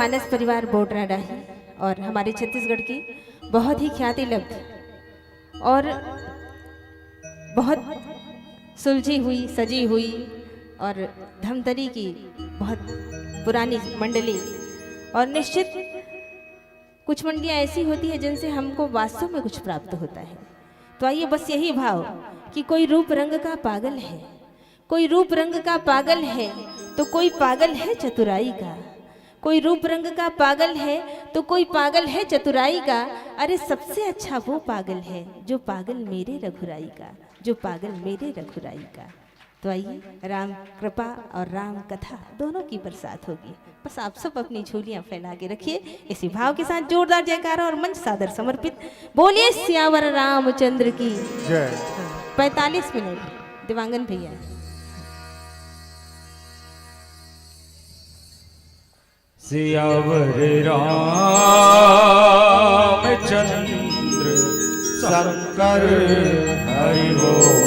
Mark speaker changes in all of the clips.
Speaker 1: मानस परिवार बोटराडा है और हमारे छत्तीसगढ़ की बहुत ही ख्याति लब्ध और बहुत सुलझी हुई सजी हुई और धमतरी की बहुत पुरानी मंडली। और निश्चित कुछ मंडियाँ ऐसी होती है जिनसे हमको वास्तव में कुछ प्राप्त होता है। तो आइए बस यही भाव कि कोई रूप रंग का पागल है, कोई रूप रंग का पागल है तो कोई पागल है चतुराई का, कोई रूप रंग का पागल है तो कोई पागल है चतुराई का। अरे सबसे अच्छा वो पागल है जो पागल मेरे रघुराई का, जो पागल मेरे रघुराई का। तो आइए राम कृपा और राम कथा दोनों की बरसात होगी। बस आप सब अपनी झोलियां फैला के रखिए। इसी भाव के साथ जोरदार जयकारा और मंच सादर समर्पित। बोलिए सियावर रामचंद्र की
Speaker 2: जय।
Speaker 1: 45 मिनट दिवांगन भैया।
Speaker 2: सियावर रामचंद्र शंकर हरि बोल।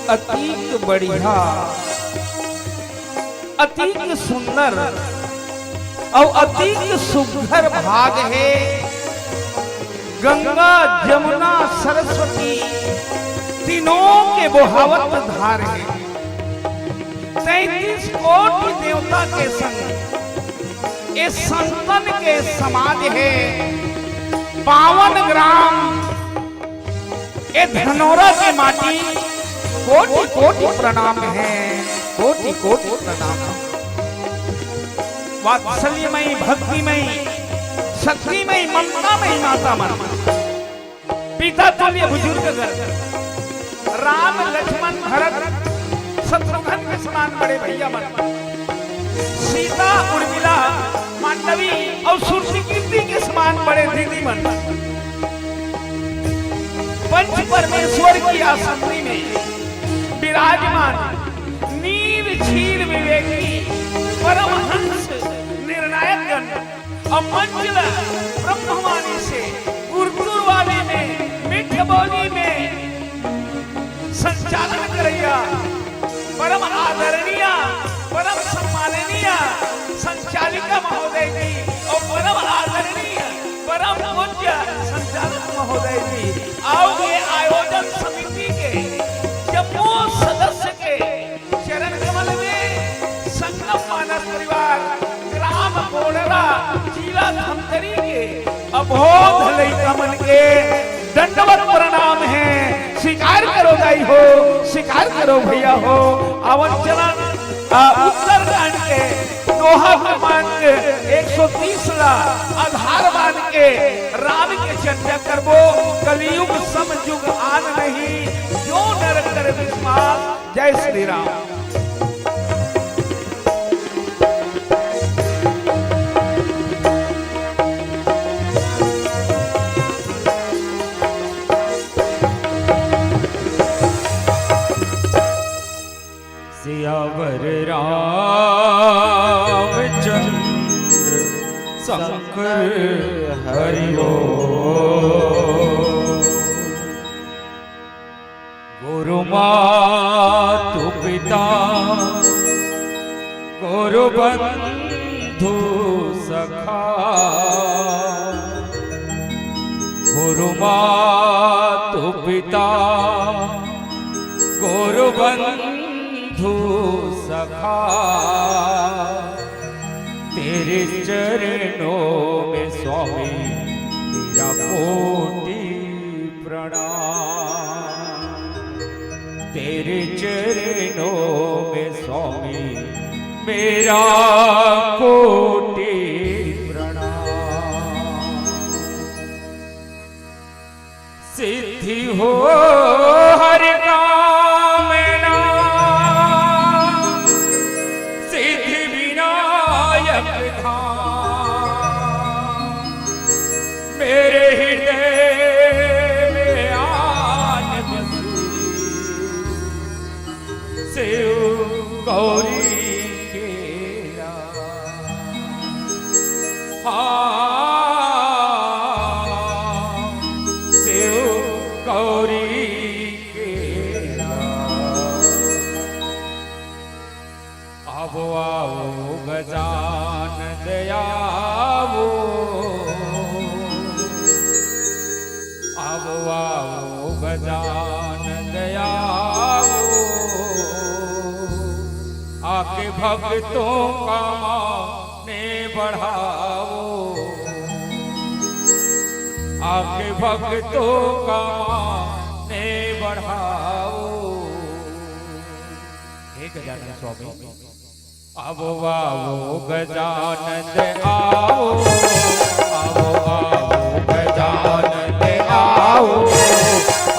Speaker 2: अतीक बढ़िया, अतीक सुंदर और अतीक सुघर भाग है। गंगा जमुना सरस्वती तीनों के बहावत धार है। 33 कोटि देवता के संग ये संतन के समाज है। 52 ग्राम ये धनौरा की माटी कोटि कोटि प्रणाम है, कोटि कोटि प्रणाम। वात्सल्यमयी भक्तिमयी शक्तिमयी ममतामयी माता मन, पिता तुल्य बुजुर्ग घर, राम लक्ष्मण भरत शत्रुघ्न के समान बड़े भैया मन, सीता उर्मिला मांडवी और सुरती कीर्ति के समान बड़े दीदी मन, पंच परमेश्वर की आसनी में विराजमान नील क्षीर विवेकी परमहंस निर्णायक गण और मंजुला ब्रह्मवाणी से गुरुवाणी में मिठ बोली में संचालन करैया परम आदरणीय परम सम्माननीय संचालिका महोदय जी और परम आदरणीय परम पूज्य संचालक महोदय जी और ये आयोजन समिति के जम्मू सदस्य के चरण कमल में संगम मानस परिवार ग्राम बोडरा जिला धमतरी के अबोध लइका मन के दंडवत प्रणाम है। स्वीकार करो दाई हो, स्वीकार करो भैया हो। अवन चलन उत्तरकांड के दोहा क्रमांक 130 ला आधार मान के राम के चर्चा करबो। कलयुग समयुग आन नहीं जो नर कर विस्मार। जय श्री राम। सियावर रामचंद्र शंकर हरि बोल। गुरु मातु पिता गुरु बंधु सखा, गुरु मातु पिता गुरु बंधु सखा
Speaker 3: तेरे चरणों में स्वामी मेरा कोटि प्रणाम। तेरे चरणों में स्वामी मेरा कोटि प्रणाम। सिद्धि हो हर काम ना, सिद्धि विनायक धाम। मेरे हृदय में आन बसी शिव गौरी के शिव गौरी के आवो आओ गजानन दयावो, आवो आओ गजानन दयावो। आके भक्तों का माने बढ़ाओ, आके भक्तों का माने बढ़ाओ। एक गजानन स्वामी आवो आओ गजानन आओ, आवो आओ गजानन आओ।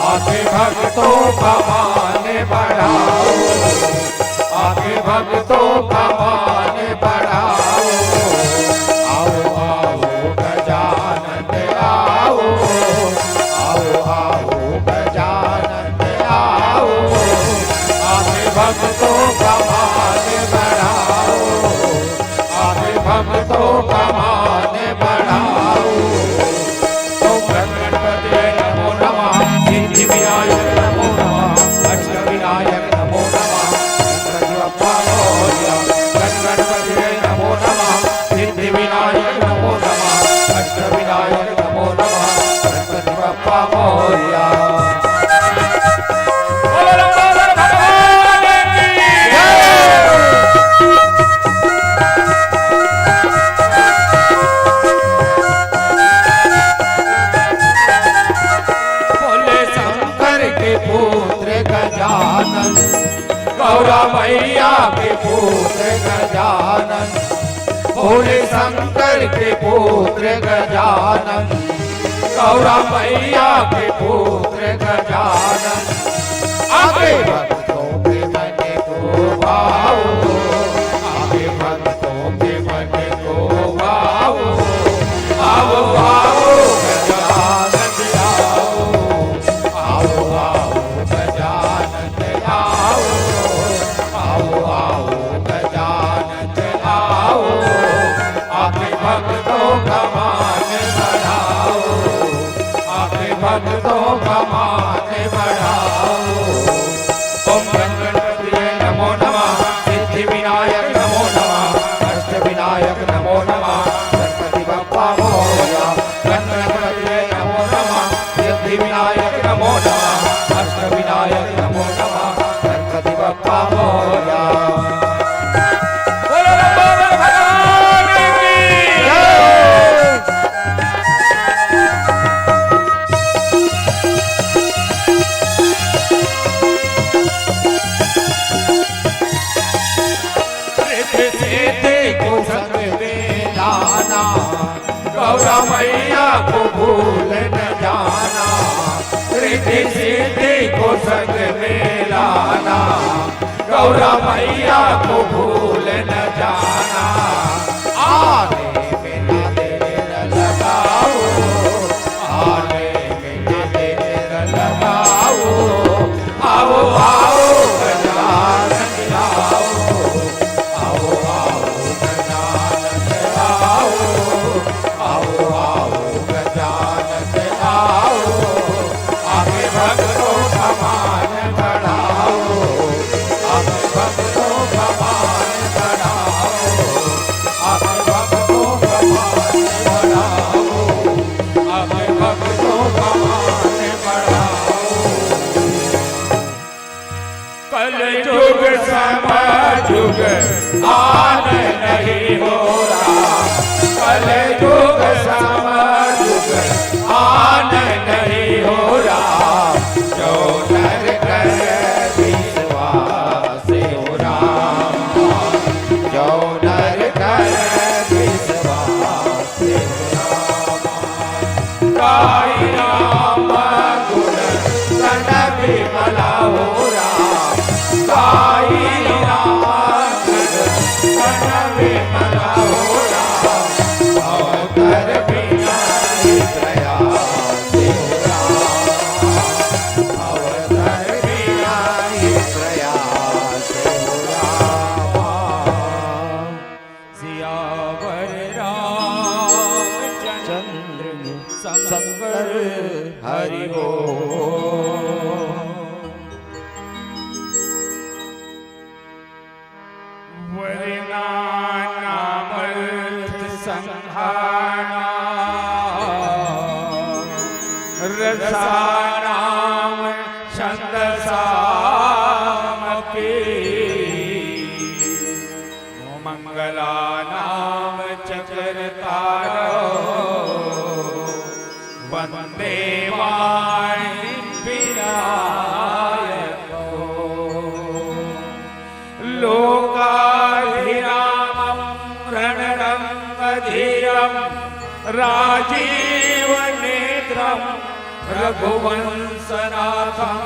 Speaker 3: आके भक्तों का माने बढ़ाओ, आके भक्तों का माने बढ़ाओ। आओ आओ गजानन आओ, आओ आओ गजानन आओ। आके भक्तों का माने बढ़ाओ, आके भक्तों का माने बढ़ाओ। ओम गणपते नमो नमः, सिद्धि विनायक नमो नमः, अष्ट विनायक नमो नमः, गणपति बप्पा मोरया। गणपते नमो नमः, सिद्धि विनायक नमो नमः, अष्ट विनायक नमो नमः, गणपति बप्पा मोरया। गजानन गौरा मैया के पुत्र गजानन, भोले शंकर के पुत्र गजानन, गौरा मैया के पुत्र गजानन। आगे भक्तों के मन को भाओ, आगे भक्तों के मन को भाओ। आओ आओ गजानन आओ, आओ आओ गजानन आओ, आओ आओ गजानन आओ। आके भक्तों का मान बढ़ाओ, आके भक्तों का मान बढ़ाओ। ओम गणपति नमो नमः, सिद्धि विनायक नमो नमः, अष्ट विनायक नमो नमः, गणपति बप्पा मोरया। गणपति नमो नमः, सिद्धि विनायक नमो नमः, अष्ट विनायक नमो नमः, गणपति बप्पा मोरया। बोलो बोलो भगवान की जय। को संग में लाना, गौरा मैया को भूल न जाना। रिद्धि सिद्धि को संग में लाना, गौरा मैया को भूल न जाना। आने में न देर लगाओ, आने में न देर लगाओ। आओ आओ गजानन आओ, आओ आओ गजानन आओ, आओ आओ गजानन आओ। आगे भक्तों का मान बढ़ाओ, आगे भक्तों का मान समान नहीं हो राम, जो नर कर विश्वास हो राम, जो नर कर विश्वास हो राम। गाई राम गुण सन विमला हो राम, गाई राम गुण सन विमला हो राम, अवतर बिना ही प्रयास हो राम, अवतर बिना ही प्रयास हो राम। सियावर रामचंद्र शंकर हरि बोल।
Speaker 2: वरनामर्थ संहारा रसानाम छंदसामपि मंगलानाम चक्रतारो वंदे वाणी विनायको लोकाभिरामं रणरंगधीरं राजीवनेत्रं रघुवंशनाथं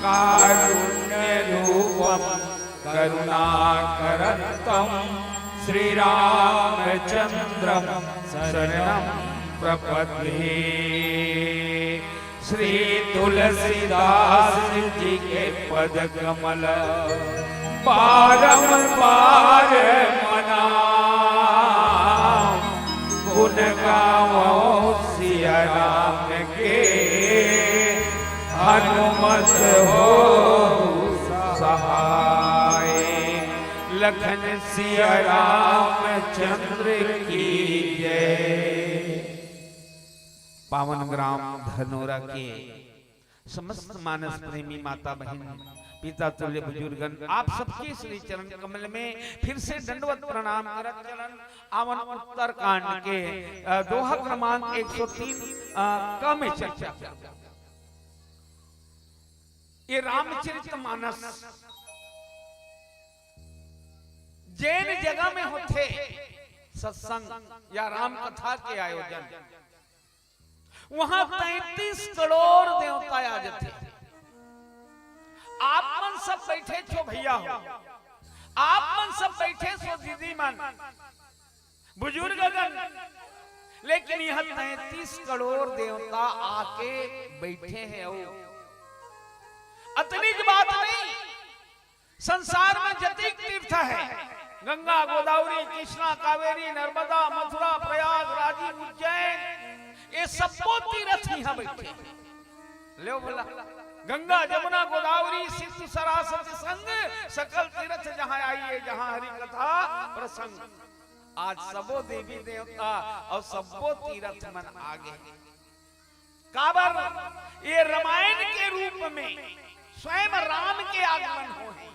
Speaker 2: कारुण्यरूपं करुणाकरन्तं श्रीरामचन्द्रं शरणं प्रपद्ये। श्री तुलसीदास जी के पद कमल बारंबार मनाम, गुण गावो सिया राम के हनुमत हो सहाय। लखन सिया रामचंद्र की जय। पावन ग्राम धनोरा के समस्त मानस प्रेमी माता बहन पिता तुल्य बुजुर्गन आप सबके श्री चरण कमल में फिर से दंडवत प्रणाम करत चलन आवन उत्तर कांड के दोहा क्रमांक 103 का में चर्चा। ये रामचरितमानस जैन जगह में होते सत्संग या राम कथा के आयोजन, वहां 33 करोड़ देवता आ जाते। आप मन सब बैठे छो भैया हो, आप मन सब बैठे सो दीदी मन बुजुर्गगण, लेकिन यह 33 करोड़ देवता आके बैठे हैं। अतनी बात नहीं, संसार में जतिक तीर्थ है, गंगा गोदावरी कृष्णा कावेरी नर्मदा मथुरा प्रयाग राजीव उज्जैन, ये सबको तीर्थ यहाँ बैठे। ले बोला गंगा जमुना गोदावरी सिंधु सरस्वती संग सकल तीर्थ जहाँ आइए, जहाँ हरि कथा प्रसंग। आज सबो देवी देवता और सबो तीर्थ मन आगे। काबर ये रामायण के रूप में स्वयं राम के आगमन हो है।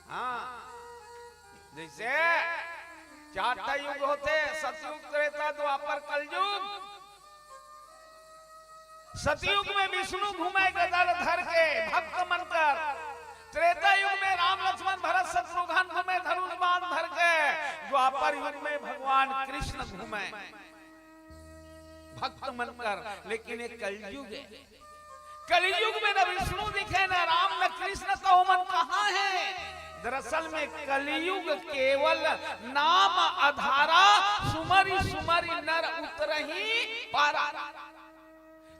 Speaker 2: हाँ, जैसे 4 युग होते, सतयुग त्रेता द्वापर कलयुग। सतयुग में विष्णु घूमे गदर धर के भक्त मनकर, त्रेता युग में राम लक्ष्मण भरत शत्रुघ्न घूमे धनुष बाण धर के, द्वापर युग में भगवान कृष्ण घूमे भक्त मनकर। लेकिन एक कलयुग है, कलयुग में न विष्णु दिखे न राम न कृष्ण, तो मन कहाँ है? दरअसल में कलयुग केवल नाम आधारा, सुमरी सुमरी नर उतरही पारा।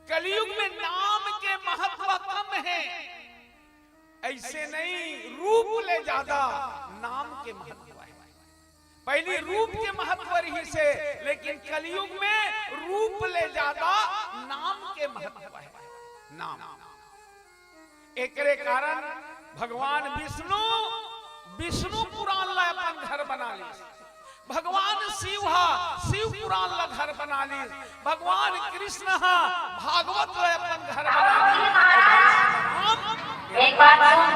Speaker 2: कलयुग में नाम के महत्व कम है, ऐसे नहीं, रूप ले ज्यादा नाम के महत्व है। पहली रूप के महत्व रही से, लेकिन कलयुग में रूप ले ज्यादा नाम के महत्व है। नाम एकरे कारण भगवान विष्णु पुराण ला अपन घर बना ली, भगवान शिव पुराण ला घर बना ली, भगवान कृष्ण भागवत ला अपन घर बना ली।
Speaker 4: एक बात सुन,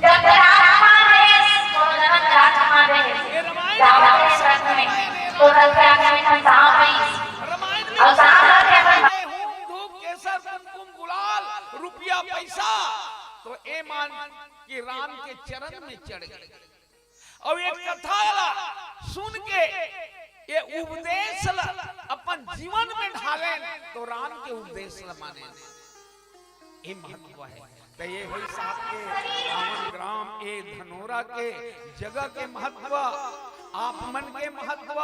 Speaker 4: जब रामायण
Speaker 2: कि राम के चरण में चढ़ गए और ये कथा सुन के ये उपदेश अपन जीवन में ढाले तो राम के उपदेश माने ये महत्व है। तो ये हुई साहब के रावण ग्राम ए धनोरा के जगह के महत्व, आप मन के महत्व,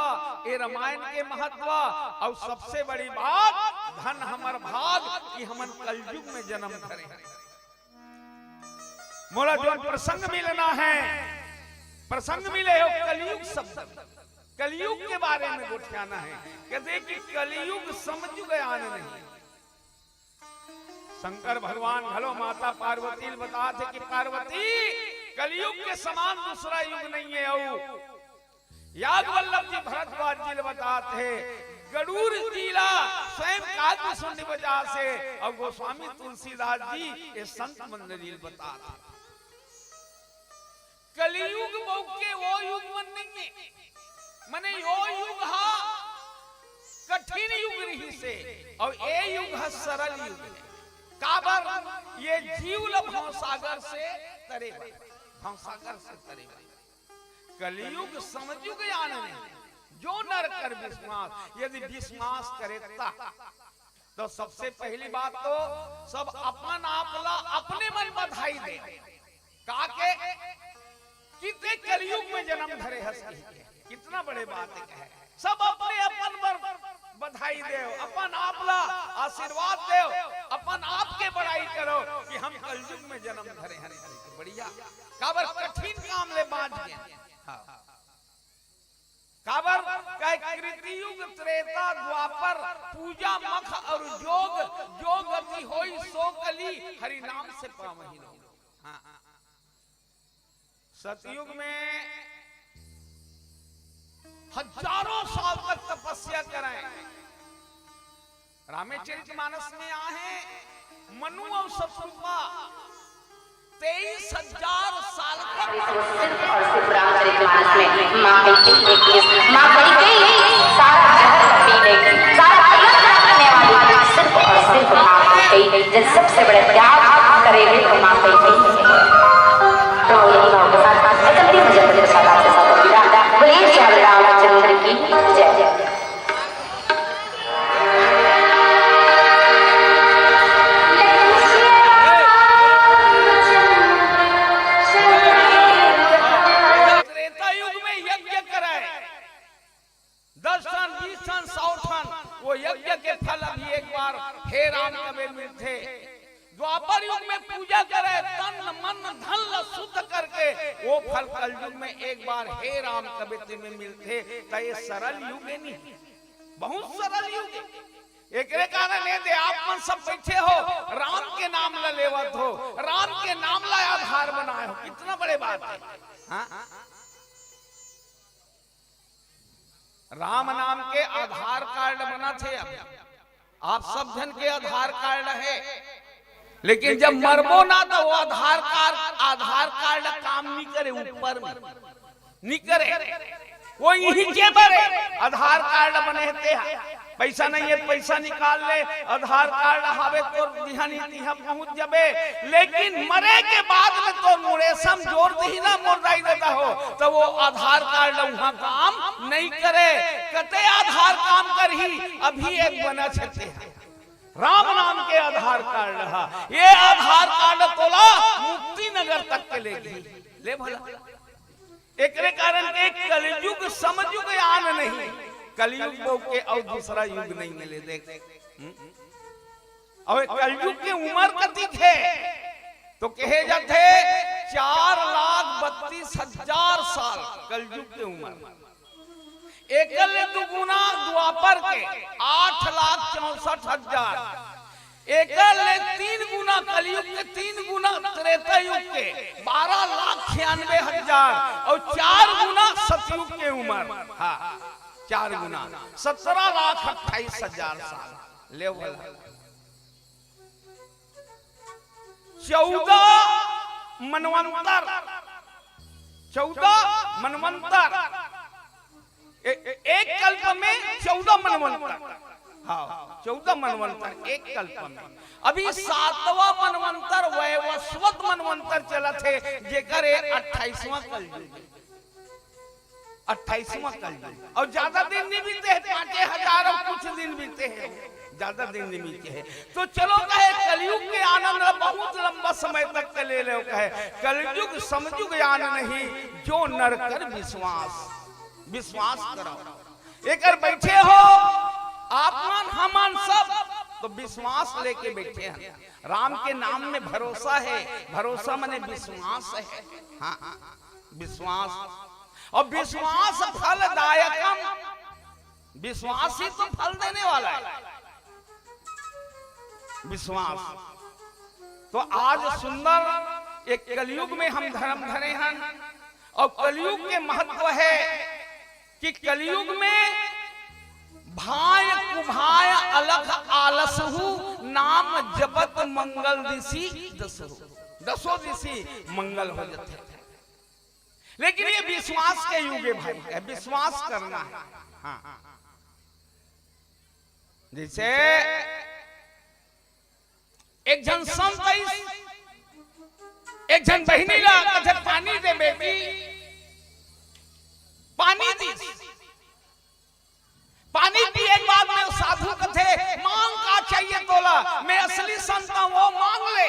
Speaker 2: ये रामायण के महत्व और सबसे बड़ी बात धन हमर भाग कि हमन कलयुग में जन्म धरे। मोला जो प्रसंग मिलना है, प्रसंग मिले हो कलयुग शब्द, कलयुग के बारे में गोठियाना है। कहते कि कलयुग समझ गया नहीं। शंकर भगवान भलो माता पार्वती बता थे कि पार्वती कलयुग के समान दूसरा युग नहीं है। याज्ञवल्लभ जी भरद्वाज जी बताते गरुड़ जिला स्वयं काव्य सुनने वजह से और गोस्वामी तुलसीदास जी ये संत मंडली बताते कलयुग के वो युग मन नहीं है, मने यो युग हा कठिन युग रही से और ये युग हा सरल युग है। काबर ये जीव भवसागर से तरे, भवसागर से तरे। कलयुग समझुग यान जो नर कर विश्वास, यदि विश्वास करे तो सबसे पहली बात तो सब अपन आपला अपने मन बधाई दे काके कितने कलयुग में जन्म धरे हंसी, कितना बड़े बात है। सब अपने अपन पर बधाई दे, अपन आपला आशीर्वाद दे, अपन आप के बड़ाई करो कि हम कलयुग में जन्म धरे हैं। बढ़िया काबर कठिन काम ले बाज गए। काबर कह कृतियुग त्रेता द्वापर पूजा मख और जोग, जो गति होई सो कली हरि नाम से पावहि लो। सतयुग में हजारों साल तक तपस्या कराएं। रामचरितमानस में आहे मनु और शत्रुपा 23,000 साल तक
Speaker 4: और सिर्फ रामचरितमानस में मां कैकेयी सारा जहर पीने, सारा करने वाली सिर्फ और सिर्फ मां कैकेयी, जिन सबसे बड़े त्याग करे हुए तो मां कैकेयी है। तो यही भाव के साथ चलती मुझे के साथ आपके साथ विदा। बोलिए श्री रामचंद्र की जय जय।
Speaker 2: त्रेता युग में यज्ञ कराए 10 टन 20 टन 100 टन, वो यज्ञ के फल अभी एक बार हे राम कबे मिलते। द्वापर युग में पूजा करे तन मन धन शुद्ध करके, वो फल कलयुग में एक बार हे राम कबे में मिलते। तो ये सरल युग है नहीं, बहुत सरल युग है। एक कारण है दे आप मन सब बैठे हो राम के नाम ला लेवत हो, राम के नाम ला आधार बनाए हो, कितना बड़े बात है। हाँ? राम नाम के आधार कार्ड बना थे, आप सब जन के आधार कार्ड है, लेकिन जब मरबो ना तो वो आधार कार्ड काम नहीं करे, ऊपर में नहीं करे, वो यही के बरे आधार कार्ड बने थे। पैसा नहीं है पैसा निकाल ले, आधार कार्ड हावे तो दिहानी दिहा पहुंच जाबे, लेकिन मरे के बाद में तो मुरेसम जोर दी ना मुर्दाई देता हो तो वो आधार कार्ड वहां काम नहीं करे। कते आधार काम कर ही अभी एक बना सकते हैं, राम नाम के आधार कार्ड रहा। ये आधार कार्ड तोला मुक्ति नगर तक के ले भला। एक कारण के कलयुग समझुग आन नहीं, कलयुग के और दूसरा युग नहीं मिले। देख और कलयुग की उम्र कति थे तो कहे जाते 4,32,000 साल कलयुग की उम्र। एकल दुगुना द्वापर के 8,64,000, एकल 3 गुना कलयुग के 3 गुना त्रेता युग के 12,96,000 और 4 गुना सतयुग के उम्र। हाँ 4 गुना 17,28,000 साल ले वाला। 14 मनवंतर, एक कल्प में 14 मनवंतर। हाँ 14 मनवंतर एक कल्प में। अभी 7वां मनवंतर वैवस्वत मनवंतर चला थे, जेकर 28वां कलयुग, 28वां कलयुग। और ज्यादा दिन नहीं बीते हैं, 5000 और कुछ दिन बीते हैं, ज्यादा दिन नहीं बीते हैं। तो चलो कहे कलयुग के आनंद बहुत लंबा समय तक के ले लो, कहे कलयुग समझुग यान नहीं, जो नर कर विश्वास करो। एक बैठे हो आपमान हमान सब, तो विश्वास लेके बैठे हैं। राम के नाम में भरोसा है, भरोसा माने विश्वास है। हाँ विश्वास, और विश्वास फलदायकम, विश्वास ही तो फल देने वाला है, विश्वास। तो आज सुंदर एक कलयुग में हम धर्म धरे हैं, और कलयुग के महत्व है कि कलयुग में भाय कुभाय अलख आलसहु, नाम जपत मंगल दिशी दसो दिशी मंगल हो जाते। लेकिन ये विश्वास के युग है भाई, है विश्वास करना है। हाँ जैसे एक जन संत, एक जन बहिनी ला पानी दे बेटी, पानी दी, पानी पिए के बाद में साधु कथे मांग का चाहिए तोला, मैं असली संत हूं, वो मांग ले,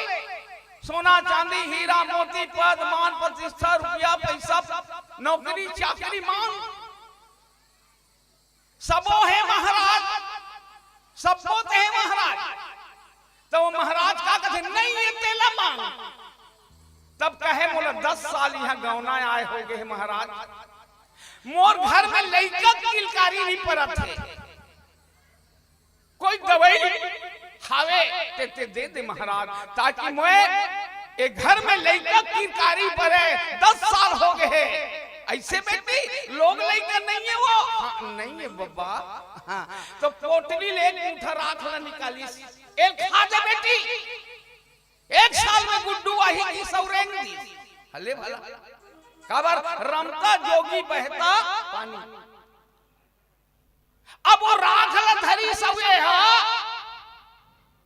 Speaker 2: सोना चांदी हीरा मोती पद मान प्रतिष्ठा रुपया पैसा नौकरी चाकरी मांग, सबो है महाराज, सबो है महाराज। तो वो महाराज का कथे नहीं ये तेला मांग। तब कहे बोला 10 साल यहाँ गौना आए हो गए महाराज, मोर घर में लइका किलकारी नहीं परत है, कोई दवाई खावे ते दे दे महाराज, ताकि मैं एक घर में लइका किलकारी परे। 10 साल हो गए ऐसे बेटी, लोग लइका नहीं है वो। हाँ, नहीं है बाबा। हाँ, तो पोटली ले उठा रात ला निकाली, एक खा दे बेटी, 1 साल में गुड्डू आही की सौरेंगी हले भला काबर रमता जोगी बहता पानी। अब वो राखल धरी सवे हा,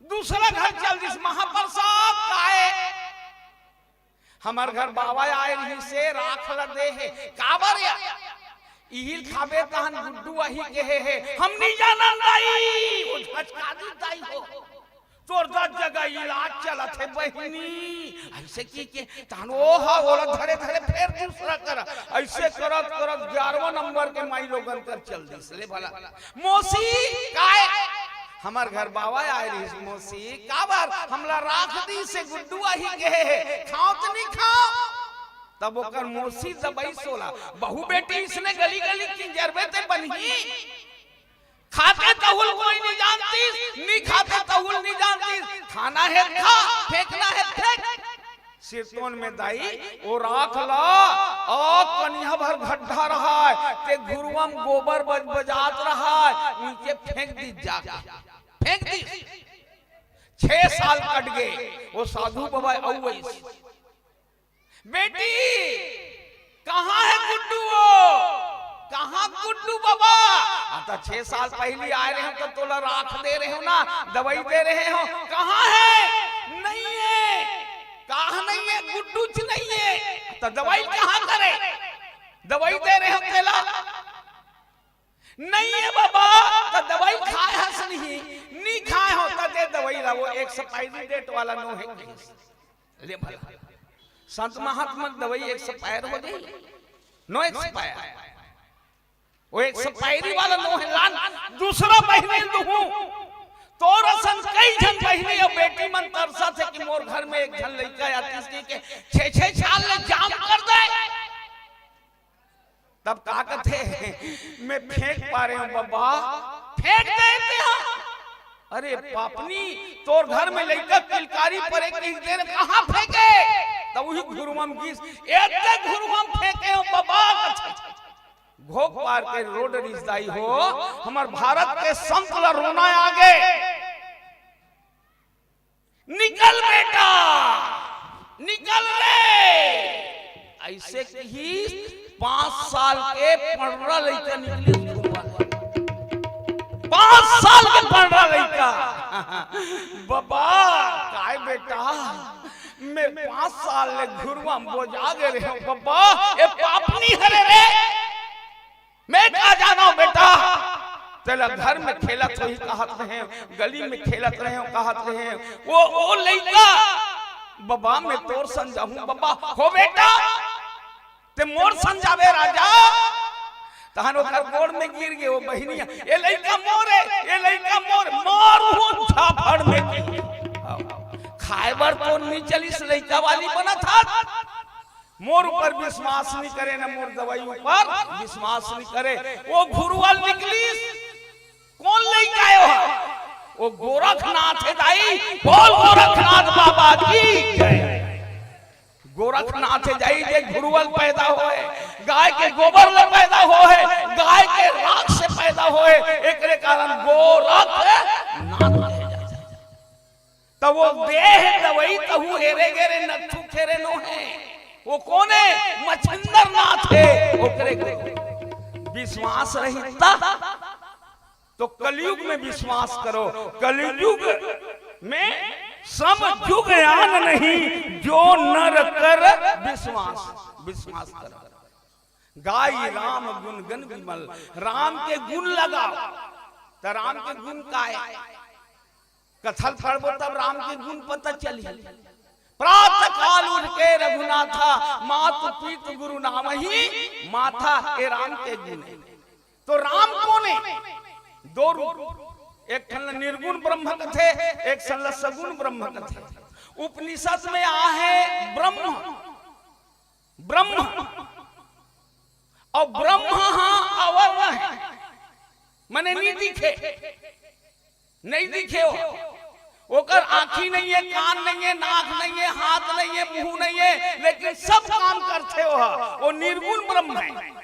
Speaker 2: दूसरा घर चल दिस महाप्रसाद काए, हमार घर बाबा आए रही से राखल दे है काबर या इहिल खाबे तहन गुड्डू आही के है, हम नहीं जाना दाई, वो झचकादी दाई हो तोर 10 जगह इलाज चलत है बहिनी, ऐसे की के तान ओ हा ओला धरे धरे फिर दूसरा कर, ऐसे करत करत 11वां नंबर के माई लोगन कर चल दिस ले भला। मौसी काय हमार घर बाबा आए रही, मौसी काबर हमला राख दी से गुड्डू आही के है, खाओ तो नहीं खाओ। तब ओकर मौसी दबाई सोला, बहू बेटी इसने गली गली की जरबे ते बनी, खाते तहुल कोई नहीं जानती, नहीं खाते तहुल नहीं जानती, खाना है खा, फेंकना है फेंक। सिरतोन में दाई वो राख ला, और कनिया भर गड्ढा रहा है, ते गुरुवम गोबर बजात रहा है, नीचे फेंक दी, जाके फेंक दी। 6 साल कट गए, वो साधु बाबा औ बेटी कहाँ है गुड्डू, कहाँ गुड्डू बाबा? आता 6 साल पहले आए रहे हो तो तोला राख दे रहे हो ना, दवाई दे रहे हो, कहाँ है? नहीं है, कहाँ नहीं है? गुड्डू च नहीं है, तो दवाई कहाँ करे? दवाई दे रहे हो तेला नहीं है बाबा, तो दवाई खाए हस नहीं खाए हो तो दे दवाई ला, वो एक्सपायरी डेट वाला नो है ले भला। संत महात्मा दवाई एक्सपायर हो गई, नो एक्सपायर, वो एक्सपायरी वाला नो है लान, दूसरा महीने दूं तो रसन कई जन बहिनी और बेटी मन तरसा थे कि मोर घर में एक जन लड़का या तीसरी के 6-6 साल ले जाम कर दे। तब का कहते मैं फेंक पा रहे हूं बाबा, फेंक देते हैं। अरे पापनी तोर घर में लड़का किलकारी पर एक देर कहां फेंके? तब वही गुरुमम गीस एक गुरुमम फेंके हो बाबा, घोक पार के रोड रिश्ताई हो, हमार भारत के संत ला रोना आगे, निकल बेटा निकल रे। ऐसे ही 5 साल के पढ़रा लड़का निकले, 5 साल के पढ़ रहा लड़का बाबा काय बेटा मैं 5 साल ले घुरवा बोझा गे रे बाबा ये पापनी हरे रे मैं क्या जाना बेटा तेरा घर में खेलत रही कहत रहे गली में खेलत रहे कहत रहे वो लड़का बाबा मैं तोर समझाऊं बाबा हो बेटा ते मोर समझावे राजा तहन ओकर गोड़ में गिर गए वो बहनिया ये लड़का मोर है ये लड़का मोर मारू झापड़ में खाए बर तो नहीं चलिस लड़का वाली बना था मोर ऊपर विश्वास नहीं करे ना मोर दवाई ऊपर विश्वास नहीं करे वो घुरवाल निकली कौन लड़का है वो गोरखनाथ है दाई बोल गोरखनाथ बाबा की जय गोरखनाथ जाई जे घुरवल पैदा होए गाय के गोबर ले पैदा होए गाय के राख से पैदा होए एकरे कारण गोरखनाथ कहे जाता तब वो देह दवाई तहु हेरे गेरे नथु खेरे नो है वो कोने मच्छंदर नाथ है ओकरे विश्वास रहिता तो कलयुग में विश्वास करो कलयुग में सम युग आन नहीं जो नर कर विश्वास कर गाय राम गुण गण विमल राम के गुण लगाओ तो राम के गुण का कथल पढ़बो तब राम के गुण पता चली प्रातः काल उठ के रघुनाथा मातु पीत गुरु नाम ही माथा ए राम के गुण तो राम कौन है दो रूप एक निर्गुण ब्रह्म कथे एक सगुण ब्रह्म कथे उपनिषद में आ है ब्रह्म ब्रह्म और ब्रह्म अवर्ण है मने नहीं दिखे वो ओकर आँखी नहीं है कान नहीं है नाक नहीं है हाथ नहीं है मुंह नहीं है लेकिन सब काम करते हो वो निर्गुण ब्रह्म है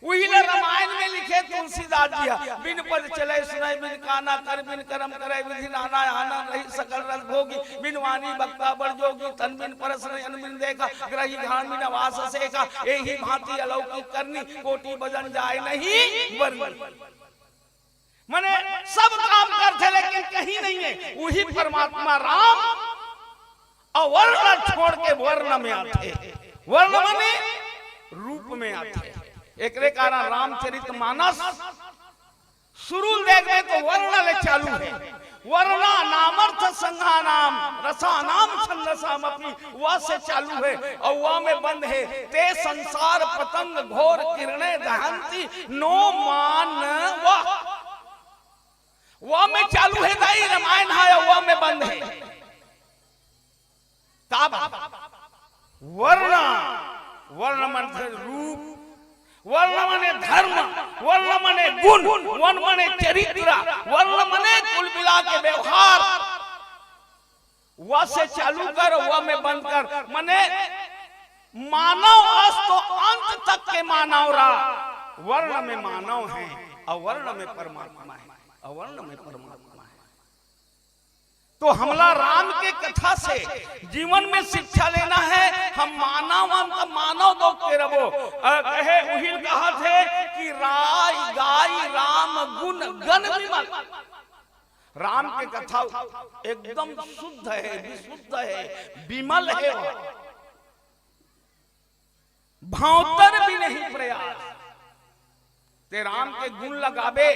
Speaker 2: वही रामायण में लिखे तुलसीदास जी बिन पद चले सुनाई बिन काना कर बिन कर्म करे विधि नाना आना रही सकल रस भोगी बिन वाणी बक्ता बड़ जोगी तन बिन परस अन बिन देखा ग्रही घान बिन वास सेका एही भांति अलौकिक करनी कोटि बजन जाए नहीं वर्णन माने सब काम करते लेकिन कहीं नहीं है वही परमात्मा राम अवर्ण छोड़ के वर्ण में आते वर्ण माने रूप में आते एकरे कारण रामचरित मानस शुरू देखने तो वर्ण ले चालू है वर्णा नामर्थ संघा नाम रसा नाम छंदसामपि वह से चालू है और वह में बंद है ते संसार पतंग घोर किरणें दहंती नो मान वह में चालू है दाई रामायण है वह में बंद है तब वर्ण वर्ण मंत्र रूप वर्ण मने धर्म वर्ण मने गुण वर्ण मने चरित्र वर्ण मने कुल मिला के व्यवहार वह से चालू कर वह में बंद कर मने मानव तो अंत तक के मानव रहा वर्ण में मानव है अवर्ण में परमात्मा है अवर्ण में परमात्मा है तो हमला राम के कथा से जीवन में शिक्षा लेना है हम मानव दो के रबो कहे उहिल कहा थे कि राय गाय राम गुण गण विमल राम के कथा एकदम शुद्ध है विशुद्ध है विमल है भावतर भी नहीं प्रयास ते राम के गुण लगावे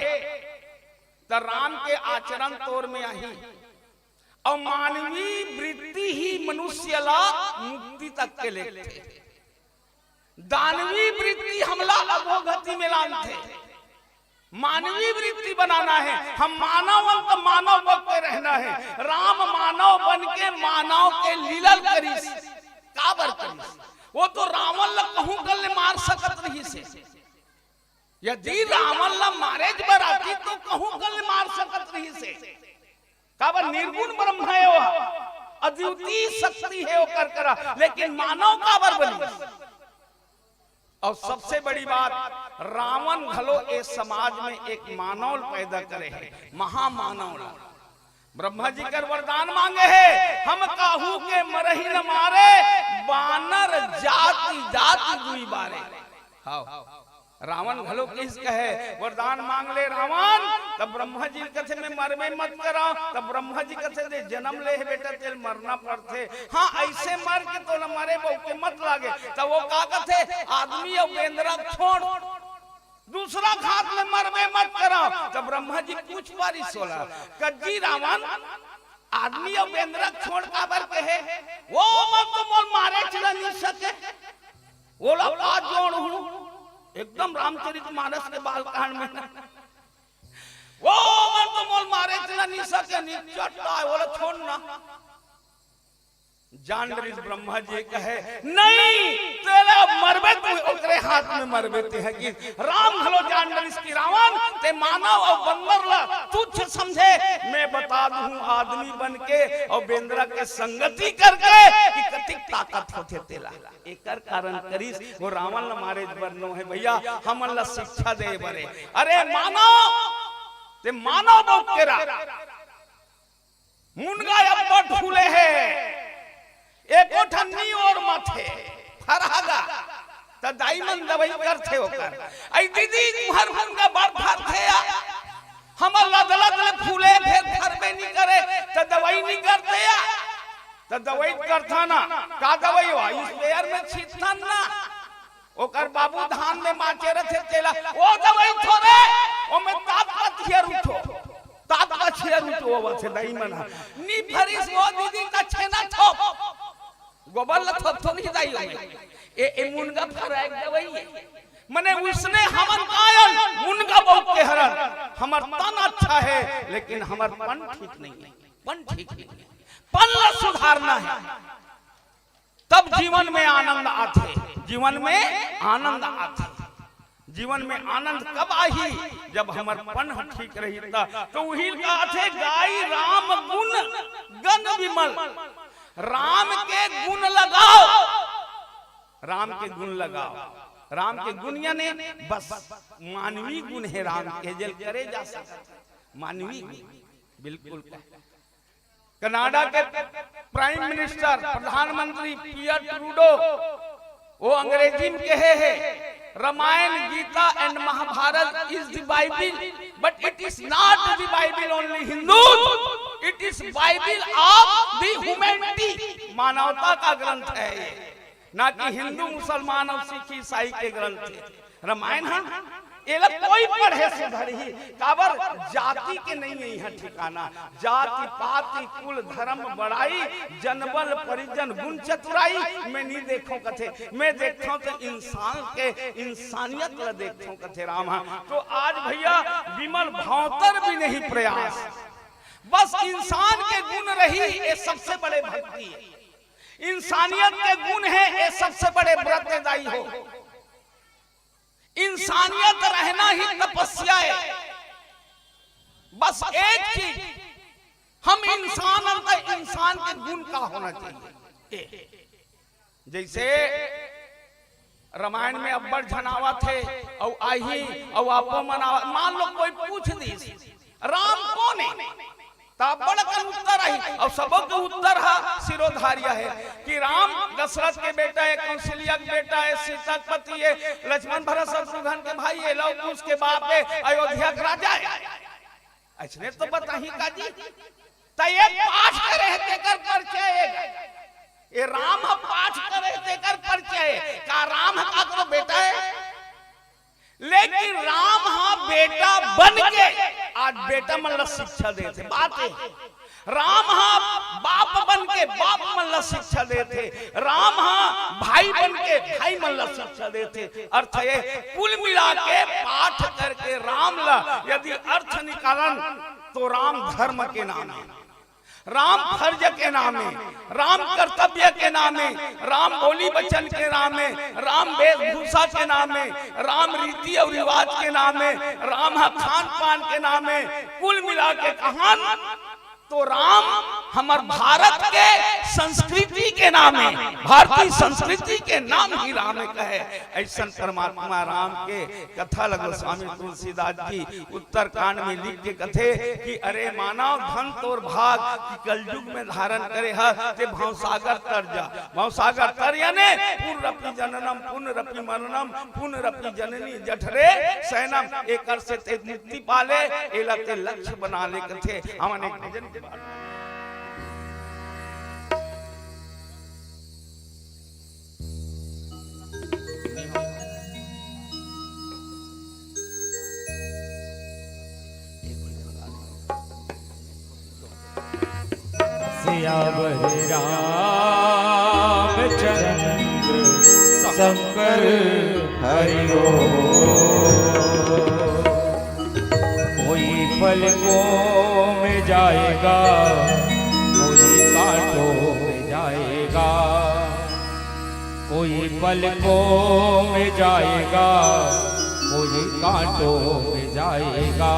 Speaker 2: तो राम के आचरण तोर में आई और मानवीय वृत्ति ही मनुष्य ला मुक्ति तक के लेते दानवीय वृत्ति हमला अधोगति में लाते मानवीय वृत्ति बनाना है हम मानव मानव बन के रहना है राम मानव बन के मानव के लीलल करीस काबर करीस वो तो रावण ला कहूं गल मार सकत रही से यदि रावण ला मारे बर आती तो कहूं गल मार सकत रही से काबर निर्गुण ब्रह्म है वो अद्वितीय शक्ति है वो कर करा लेकिन मानव काबर बनी और सबसे बड़ी बात रावण घलो इस समाज में एक मानव पैदा करे है महामानव ब्रह्मा जी कर वरदान मांगे है हम काहू के मरही न मारे बानर जाति जाति दुई बारे रावण घलो किस कहे वरदान मांग ले रावण, तब ब्रह्मा जी कथे में मरबे मत करा, तब ब्रह्मा जी कथे दे जन्म ले बेटा तेल मरना पड़ते, हाँ ऐसे मर के तो न मरे बहु के मत लागे। तब वो का कथे आदमी और बेंदरा छोड़ दूसरा घात में मरबे मत करा। तब ब्रह्मा जी पूछ पारी सोला कज्जी रावण आदमी और बेंदरा छोड़ काबर कहे वो मत तो मोल मारे चला नहीं सके, वो लोग आज जोड़ हूं एकदम रामचरितमानस के बालकांड में वो मन तो मोल मारे चला नहीं सके नहीं चट्टा है बोला छोड़ना। जान ब्रह्मा जी कहे नहीं तेरे मरबे तू ओकरे हाथ में मरबे ते है कि राम हलो जान की रावण ते मानव और बंदर ला तुझ समझे, मैं बता दूं आदमी बन के और बेंद्रा के संगति करके कि कतिक ताकत होते तेला एकर कारण करीस वो रावण ला मारे बरनो है भैया हमन ला शिक्षा दे बरे। अरे मानव ते मानव बहुत केरा मुनगा अब फूले है एको ठन्नी और मथे फरहागा त दाईमन दवाई करथे ओकर आई दीदी तुहर मुनगा बार फरथे हमर लदलद फूले फिर फरबे नहीं करे त दवाई नहीं करते या त दवाई करथा ना का दवाई हो स्पेयर में छीटथा ना ओकर बाबू धान में माचे रथे तेला ओ दवाई थोरे ओ में ताकत हियर उठो ताकत हियर उठो वो से दाईमन नी फरिस वो दीदी का छेना थोप गोबर ला थोप थोप नहीं दाई ए मुनगा फराक दवाई है मने उसने हमन कायल मुनगा बहुत के हरन हमर तन अच्छा है लेकिन हमर मन ठीक नहीं है, मन ठीक नहीं है, पन ला सुधारना है तब जीवन में आनंद आते, जीवन में आनंद आते। जीवन में आनंद कब आई जब हमर पन ठीक रही तो वही का थे गाय राम गुण गन विमल, राम के गुण लगाओ, राम के गुण लगाओ, राम के गुण यानी बस मानवीय गुण है राम के जल करे जा सकता मानवीय गुण बिल्कुल। कनाडा के प्राइम मिनिस्टर प्रधानमंत्री पियर ट्रूडो वो अंग्रेजी में कहे है Ramayana Gita and Mahabharata is the Bible but it is not the Bible only Hindu, it is Bible of the humanity, मानवता का ग्रंथ है ये, ना कि हिंदू मुसलमान और सिख ईसाई के ग्रंथ है। रामायण एला कोई पढ़े सुधर ही काबर जाति के नहीं है यहाँ ठिकाना, जाति पाति कुल धर्म बड़ाई जनबल परिजन गुण चतुराई मैं नहीं देखो कथे, मैं देखता तो इंसान के इंसानियत ला देखता कथे राम। तो आज भैया विमल भावतर भी नहीं प्रयास, बस इंसान के गुण रही ये सबसे बड़े भक्ति है, इंसानियत के गुण है ये सबसे बड़े व्रतदायी हो, इंसानियत रहना ही तपस्या है। बस एक चीज हम इंसान के गुण का होना चाहिए। जैसे रामायण में अब्बर झनावा थे और आई और आपो मनावा, मान लो कोई पूछ दी राम कौन है तब बड़ा का उत्तर है और सबों के उत्तर है सिरोधार्य है कि राम दशरथ के बेटा है, कौशल्या के बेटा है, सीता के पति है, लक्ष्मण भरत शत्रुघ्न के भाई है, लव कुश के बाप है, अयोध्या का राजा है। ऐसने तो बताही काजी त ये पाठ करे तेकर परिचय ये राम पाठ करे तेकर परिचय का राम का करो बेटा है, लेकिन राम हाँ बेटा बन के आज बेटा मन शिक्षा देते बात है, राम हाँ बाप बन के बाप मन शिक्षा देते, राम हाँ भाई बन के भाई मन शिक्षा देते। अर्थ है कुल मिला के पाठ करके राम ला यदि अर्थ निकालन तो राम धर्म के नाम है, राम फर्ज के नाम है, राम कर्तव्य के नाम है, राम बोली वचन के नाम है, राम वेशभूषा के नाम है, राम रीति और रिवाज के नाम है, राम खान पान के नाम है। कुल मिला के कहान तो राम हमार भारत के संस्कृति के नाम है, भारतीय संस्कृति के नाम ही राम कहे। ऐसा परमात्मा राम के कथा लगो स्वामी तुलसीदास जी उत्तर कांड में लिख के कथे कि अरे मानव धन तोर भाग कि कलयुग में धारण करे है ते भवसागर तर जा। भवसागर तर यानी पुनरपि जननम पुनरपि मरणम पुनरपि जननी जठरे सैनम एकर से ते मुक्ति पाले एला ते लक्ष्य बना ले कथे। हमन एक भजन के बाद
Speaker 3: सियावर रामचंद्र शंकर हरि कोई पलकों में जाएगा, कोई कांटों में जाएगा, कोई पलकों में जाएगा, कोई कांटों में जाएगा।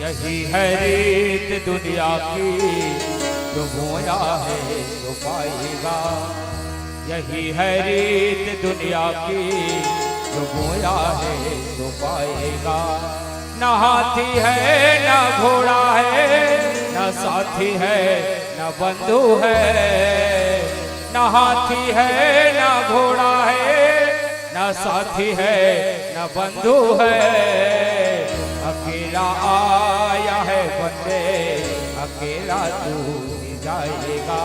Speaker 3: यही है रीत दुनिया की, जो बोया है तो पाएगा। यही है रीत दुनिया की, जो बोया है तो पाएगा। न हाथी है न घोड़ा है, न साथी है न बंधु है। न हाथी है न घोड़ा है, न साथी है न बंधु है। अकेला आया है बंदे, अकेला तू ही जाएगा।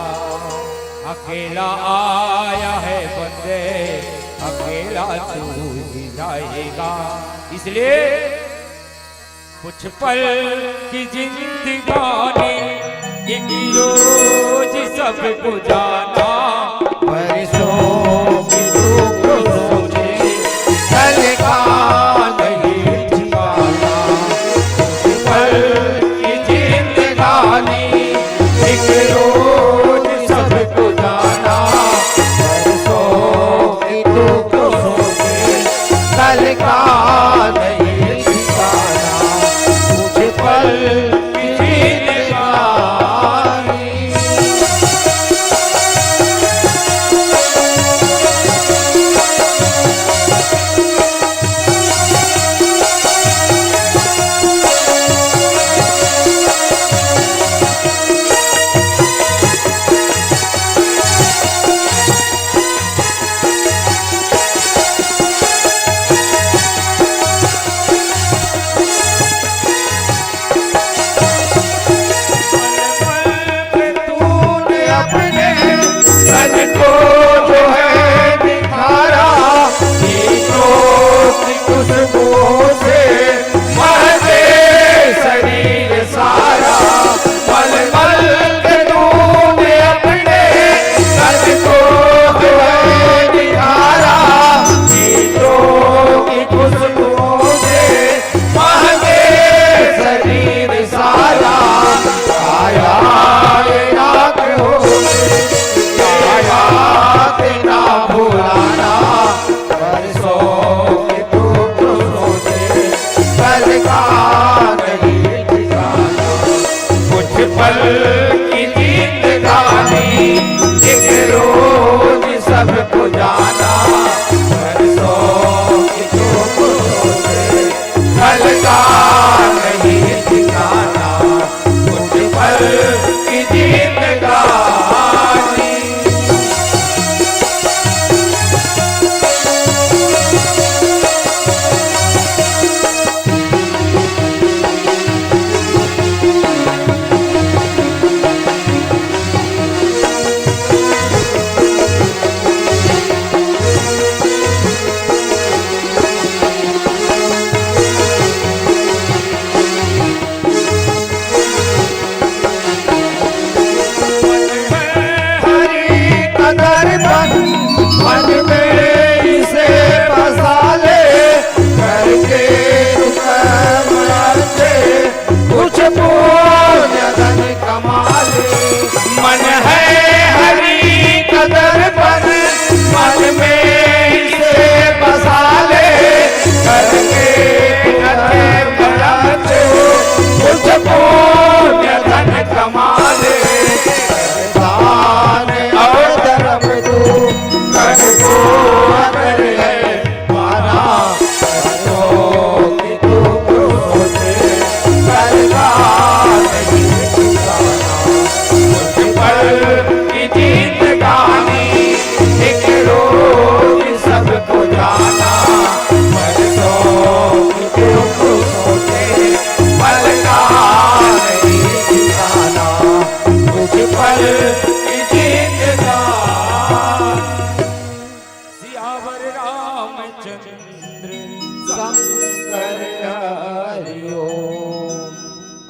Speaker 3: अकेला आया है बंदे, अकेला तू ही जाएगा। इसलिए कुछ पल की जिंदगानी, एक रोज सबको जाना। बरसों की दुख सोचे कल का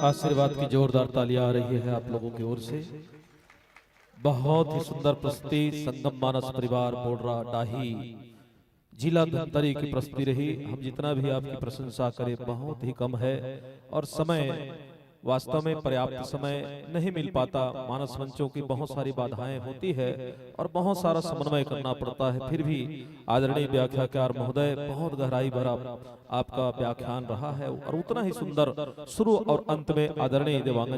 Speaker 5: आशीर्वाद की जोरदार तालियां आ रही है आप लोगों की ओर से। बहुत ही सुंदर प्रस्तुति संगम मानस परिवार बोडरा डाही जिला धमतरी की प्रस्तुति रही। हम जितना भी आपकी प्रशंसा करें बहुत ही कम है और समय वास्तव में पर्याप्त समय नहीं मिल पाता। मानस मंचों की बहुत सारी बाधाएं होती है और बहुत सारा समन्वय करना पड़ता है। फिर भी आदरणीय व्याख्याकार महोदय बहुत गहराई भरा आपका व्याख्यान रहा है और उतना ही सुंदर शुरू और अंत में आदरणीय देवांगन